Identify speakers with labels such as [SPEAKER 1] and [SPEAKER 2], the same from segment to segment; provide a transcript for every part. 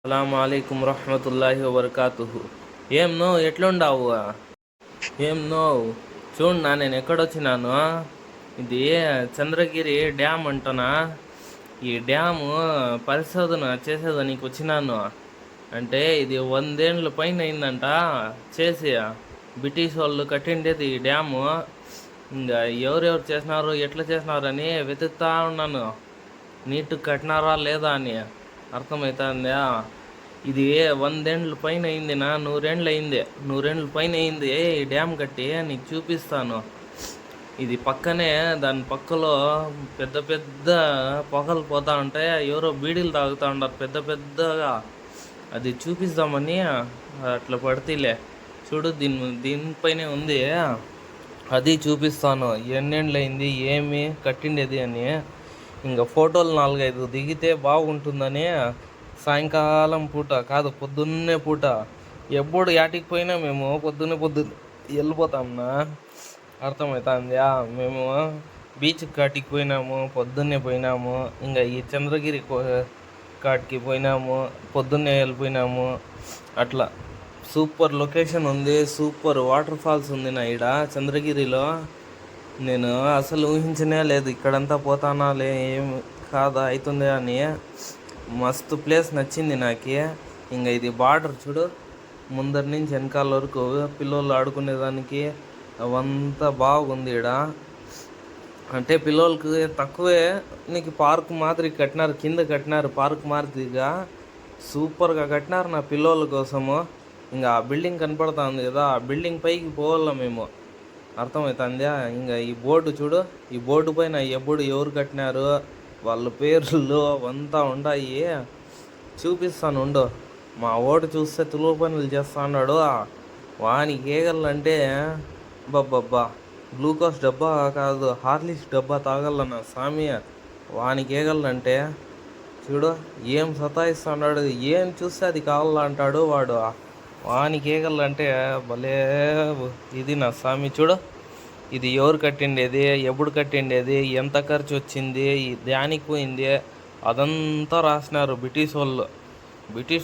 [SPEAKER 1] అస్సలాముఅలైకుం రహ్మతుల్లాహి వబర్కాతుహు. ఏం నో ఎట్లుండావు? ఏం నో చూడు నేను ఎక్కడొచ్చినాను. ఇది చంద్రగిరి డ్యామ్ అంటనా. ఈ డ్యాము పరిశోధన చేసేదానికి వచ్చినాను. అంటే ఇది 100 ఏళ్ళ పైన అయిందంట చేసి. బ్రిటిష్ వాళ్ళు కట్టిండేది ఈ డ్యాము. ఇంకా ఎవరెవరు చేసినారు ఎట్లా చేసినారని వెతుకుతా ఉన్నాను. నీట్గా కట్టినారా లేదా అని అర్థమవుతుందా. ఇది 100 ఏళ్ళ పైన అయింది, 100 ఏళ్ళు అయింది, 100 ఏళ్ళ పైన అయింది ఈ డ్యామ్ కట్టి. నీకు చూపిస్తాను. ఇది పక్కనే, దాని పక్కలో పెద్ద పెద్ద పొగలు పోతా ఉంటాయి. ఎవరో బీడీలు తాగుతూ ఉంటారు పెద్ద పెద్దగా. అది చూపిస్తామని అట్లా పడితేలే. చూడు దీనిపైనే ఉంది. అది చూపిస్తాను ఎన్నేళ్ళు అయింది ఏమి కట్టిండేది అని. ఇంకా ఫోటోలు 4-5 దిగితే బాగుంటుందని సాయంకాలం పూట కాదు పొద్దున్నే పూట ఎప్పుడు యాటికి పోయినా మేము పొద్దున్నే వెళ్ళిపోతాంనా. అర్థమవుతుందా. మేము బీచ్ కాటికి పోయినాము, పొద్దున్నే పోయినాము. ఇంకా ఈ చంద్రగిరి కాటికి పోయినాము, పొద్దున్నే వెళ్ళిపోయినాము. అట్లా సూపర్ లొకేషన్ ఉంది, సూపర్ వాటర్ ఫాల్స్ ఉంది నా ఈడ చంద్రగిరిలో. నేను అసలు ఊహించనే లేదు ఇక్కడంతా పోతానాలే ఏం కాదా అవుతుంది అని. మస్తు ప్లేస్ నచ్చింది నాకు. ఇంకా ఇది బార్డర్ చూడు, ముందరి నుంచి వెనకాల వరకు పిల్లలు ఆడుకునేదానికి అవంతా బాగుంది ఈడ. అంటే పిల్లలకి తక్కువే, నీకు పార్క్ మాదిరి కట్టినారు, కింద కట్టినారు పార్క్ మాదిరిగా. సూపర్గా కట్టినారు నా పిల్లల కోసము. ఇంకా ఆ బిల్డింగ్ కనపడతా ఉంది కదా, ఆ బిల్డింగ్ పైకి పోవాల మేము. అర్థమవుతుందా. ఇంకా ఈ బోర్డు చూడు, ఈ బోర్డు పైన ఎప్పుడు ఎవరు కట్టినారు వాళ్ళ పేర్లు అవంతా ఉంటాయి. చూపిస్తాను ఉండు. మా ఓటు చూస్తే తులువ పనులు చేస్తా అన్నాడు. వానికి ఏగలంటే బబ్బబ్బా గ్లూకోజ్ డబ్బా కాదు హార్లిక్స్ డబ్బా తాగలన్న స్వామి. వానికి ఏగలంటే చూడు ఏం సతాయిస్తున్నాడు. ఏం చూస్తే అది కావాలంటాడు వాడు. వానికి ఏగలంటే భలే ఇది నా స్వామి. చూడు ఇది ఎవరు కట్టిండేది, ఎప్పుడు కట్టిండేది, ఎంత ఖర్చు వచ్చింది, దానికి పోయింది, అదంతా రాసినారు బ్రిటిష్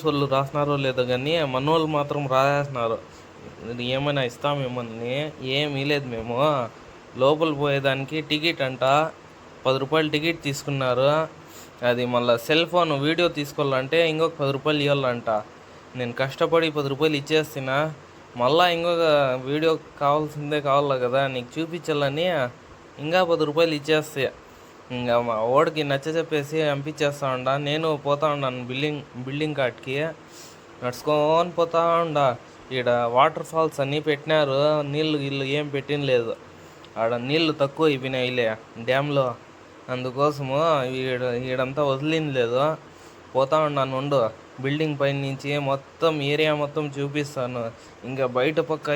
[SPEAKER 1] వాళ్ళు రాసినారో లేదో కానీ మనోళ్ళు మాత్రం రాసినారు. ఏమైనా ఇస్తామేమని ఏమీ లేదు. మేము లోపల పోయేదానికి టికెట్ అంట 10 రూపాయలు టికెట్ తీసుకున్నారు. అది మళ్ళీ సెల్ ఫోన్ వీడియో తీసుకోవాలంటే ఇంకొక 10 రూపాయలు ఇవ్వాలంట. నేను కష్టపడి 10 రూపాయలు ఇచ్చేస్తున్నా. మళ్ళీ ఇంకొక వీడియో కావాలా కదా నీకు చూపించాలని ఇంకా 10 రూపాయలు ఇచ్చేస్తే ఇంకా మా ఓడికి నచ్చ చెప్పేసి పంపించేస్తా ఉండా. నేను పోతా ఉన్నాను బిల్డింగ్ కాటికి నడుచుకొని పోతా ఉండా. ఈడ వాటర్ ఫాల్స్ అన్నీ పెట్టినారు, నీళ్ళు ఏం పెట్టినలేదు. ఆడ నీళ్ళు తక్కువ అయిపోయినాయిలే డ్యామ్లో, అందుకోసము ఈడంతా వదిలింది లేదు. పోతా ఉన్నాను ఉండు. బిల్డింగ్ పైన నుంచి మొత్తం ఏరియా మొత్తం చూపిస్తాను. ఇంకా బయట పక్క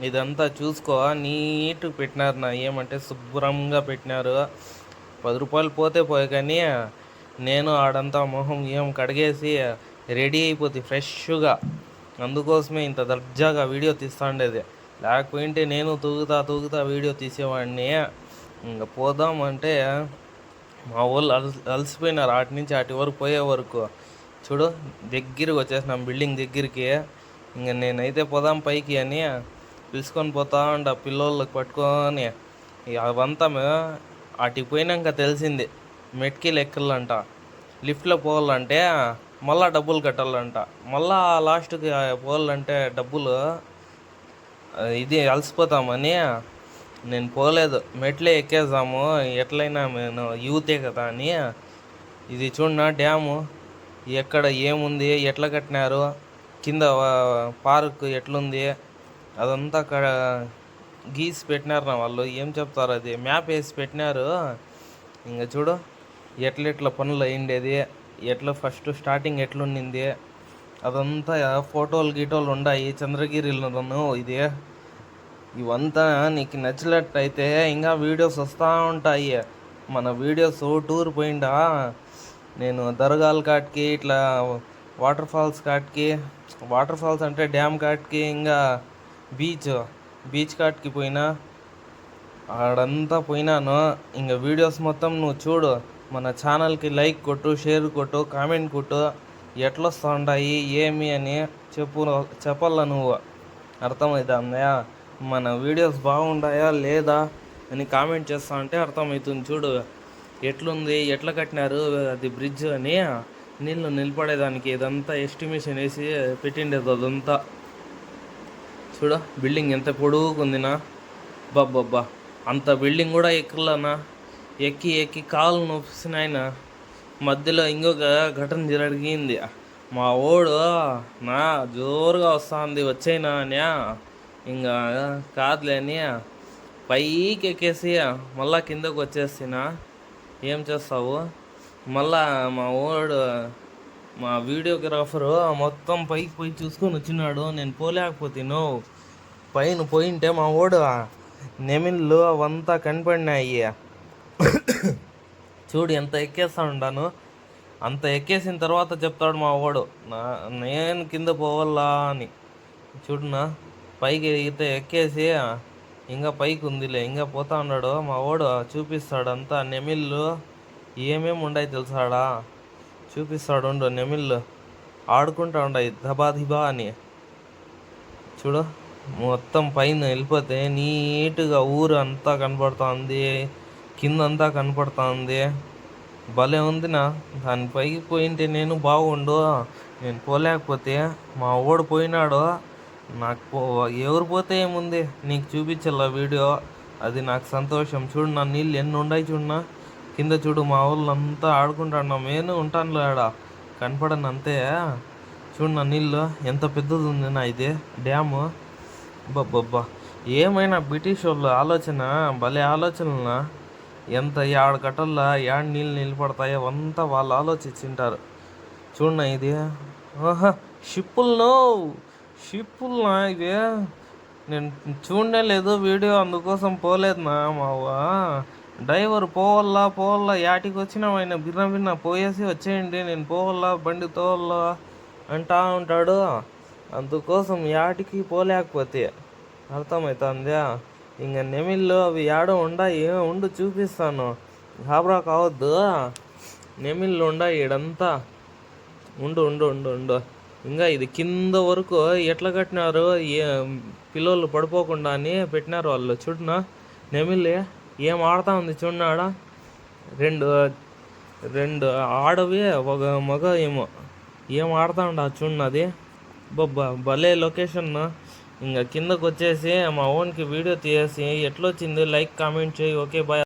[SPEAKER 1] ఇదంతా చూసుకో, నీట్గా పెట్టినారు నా. ఏమంటే శుభ్రంగా పెట్టినారు. 10 రూపాయలు పోతే పోయి కానీ నేను ఆడంతా మొహం ఏం కడిగేసి రెడీ అయిపోతుంది ఫ్రెష్గా. అందుకోసమే ఇంత దర్జాగా వీడియో తీస్తాండేది. లేకపోయింటే నేను తూగుతా వీడియో తీసేవాడిని. ఇంకా పోదామంటే మా వాళ్ళు అలసిపోయినారు అటు నుంచి అటు వరకు పోయే వరకు. చూడు దగ్గరికి వచ్చేసినాం బిల్డింగ్ దగ్గరికి. ఇంకా నేనైతే పోదాం పైకి అని పిలుచుకొని పోతా ఉండ పిల్లోళ్ళకి పట్టుకొని. అవంతా అటుకి పోయినాక తెలిసింది మెట్కి ఎక్కాలంట, లిఫ్ట్లో పోవాలంటే మళ్ళీ డబ్బులు కట్టాలంట. మళ్ళా లాస్ట్కి పోవాలంటే డబ్బులు. ఇది అలసిపోతామని నేను పోలేదు, మెట్లే ఎక్కేద్దాము ఎట్లయినా నేను యూతే కదా అని. ఇది చూడనా డ్యాము ఎక్కడ ఏముంది, ఎట్లా కట్టినారు, కింద పార్క్ ఎట్లుంది అదంతా గీసి పెట్టినారు నా వాళ్ళు. ఏం చెప్తారు, అది మ్యాప్ వేసి పెట్టినారు. ఇంకా చూడు ఎట్లా పనులు అయ్యిండేది, ఎట్లా ఫస్ట్ స్టార్టింగ్ ఎట్లుండింది అదంతా ఫోటోలు గీటోలు ఉన్నాయి చంద్రగిరిలోను. ఇవంతా నీకు నచ్చినట్టయితే ఇంకా వీడియోస్ వస్తూ ఉంటాయి. మన వీడియోస్ టూర్ పోయిండా నేను దర్గాల కాటికి, ఇట్లా వాటర్ ఫాల్స్ అంటే డ్యామ్ కాటికి, ఇంకా బీచ్ కాటికి పోయినా. ఆడంతా పోయినాను. ఇంకా వీడియోస్ మొత్తం నువ్వు చూడు. మన ఛానల్కి లైక్ కొట్టు, షేర్ కొట్టు, కామెంట్ కొట్టు. ఎట్లొస్తా ఉంటాయి ఏమి అని చెప్పాల నువ్వు. అర్థమవుతుందా? మన వీడియోస్ బాగుంటాయా లేదా అని కామెంట్ చేస్తా అంటే అర్థమవుతుంది. చూడు ఎట్లుంది, ఎట్లా కట్టినారు అది బ్రిడ్జ్ అని. నీళ్ళు నిలబడేదానికి ఇదంతా ఎస్టిమేషన్ వేసి పెట్టిండేది అదంతా. చూడ బిల్డింగ్ ఎంత పొడుగుందినా. బాబ్బా అంత బిల్డింగ్ కూడా ఎక్కలనా. ఎక్కి ఎక్కి కాళ్ళు నొప్పినాయన. మధ్యలో ఇంకొక ఘటన జరిగింది. మా ఓడు నా జోరుగా వస్తుంది వచ్చేనా అని ఇంకా కాదులే అని పైకి ఎక్కేసి మళ్ళా కిందకు వచ్చేసినా. ఏం చేస్తావు మళ్ళా మా వీడియోగ్రాఫరు మొత్తం పైకి పోయి చూసుకొని వచ్చినాడు. నేను పోలేకపోతేను. పైన పోయింటే మా ఓడు నెమిళ్ళు అవంతా కనపడినాయి. చూడు ఎంత ఎక్కేస్తా ఉంటాను. అంత ఎక్కేసిన తర్వాత చెప్తాడు మా ఓడు నేను కింద పోవాలా అని. చూడునా పైకి అయితే ఎక్కేసి ఇంకా పైకి ఉందిలే ఇంకా పోతా ఉన్నాడు. మా ఓడు చూపిస్తాడు అంతా నెమిళ్ళు ఏమేమి ఉన్నాయి తెలుసాడా. చూపిస్తాడు ఉండు. నెమిళ్ళు ఆడుకుంటా ఉన్నాయి ధబా అని. చూడు మొత్తం పైన వెళ్ళిపోతే నీట్గా ఊరు అంతా కనపడుతుంది, కిందంతా కనపడుతుంది. భలే ఉందినా. దాని పైకి పోయింటే నేను బాగుండు. నేను పోలేకపోతే మా ఓడు పోయినాడు. నాకు ఎవరు పోతే ఏముంది, నీకు చూపించాల వీడియో. అది నాకు సంతోషం. చూడు నా నీళ్ళు ఎన్ని ఉన్నాయి చూడనా. కింద చూడు మా ఊళ్ళంతా ఆడుకుంటాను. నేను ఉంటాను ఆడ కనపడను అంతే. చూడు నా నీళ్ళు ఎంత పెద్దది ఉంది నా ఇది డ్యాము. బబ్బా ఏమైనా బ్రిటిష్ వాళ్ళు ఆలోచన భలే ఆలోచనలునా. ఎంత ఏడు కట్టల్లో ఏడు నీళ్ళు నిలబడతాయో అంతా వాళ్ళు ఆలోచించింటారు. చూడన్నా ఇది షిప్పులునో షిప్పులునా ఇవి. నేను చూడనే లేదు వీడియో, అందుకోసం పోలేదునా. మావా డ్రైవర్ పోవాలా యాటికి వచ్చినామైనా భిన్న పోయేసి వచ్చేయండి, నేను పోవాలా బండి తోవాలా అంటా ఉంటాడు. అందుకోసం యాటికి పోలేకపోతే అర్థమవుతుందా. ఇంకా నెమిళ్ళు అవి ఏడో ఉండాయి. ఉండు చూపిస్తాను, గాబరా కావద్దు. నెమిళ్ళు ఉండాయి ఈడంతా. ఉండు ఉండు ఉండు ఉండు ఇంకా ఇది కింద వరకు ఎట్లా కట్టినారు, పిల్లలు పడిపోకుండా అని పెట్టినారు వాళ్ళు. చూడనా నెమిలి ఏం ఆడుతూ ఉంది చూడనాడ. రెండు ఆడవి ఒక మగ ఏం ఆడుతూ ఉండ చూడన్నది. భలే లొకేషన్. ఇంకా కిందకు వచ్చేసి మా ఓన్కి వీడియో తీసేసి ఎట్లొచ్చింది లైక్ కామెంట్ చేయి. Okay bye.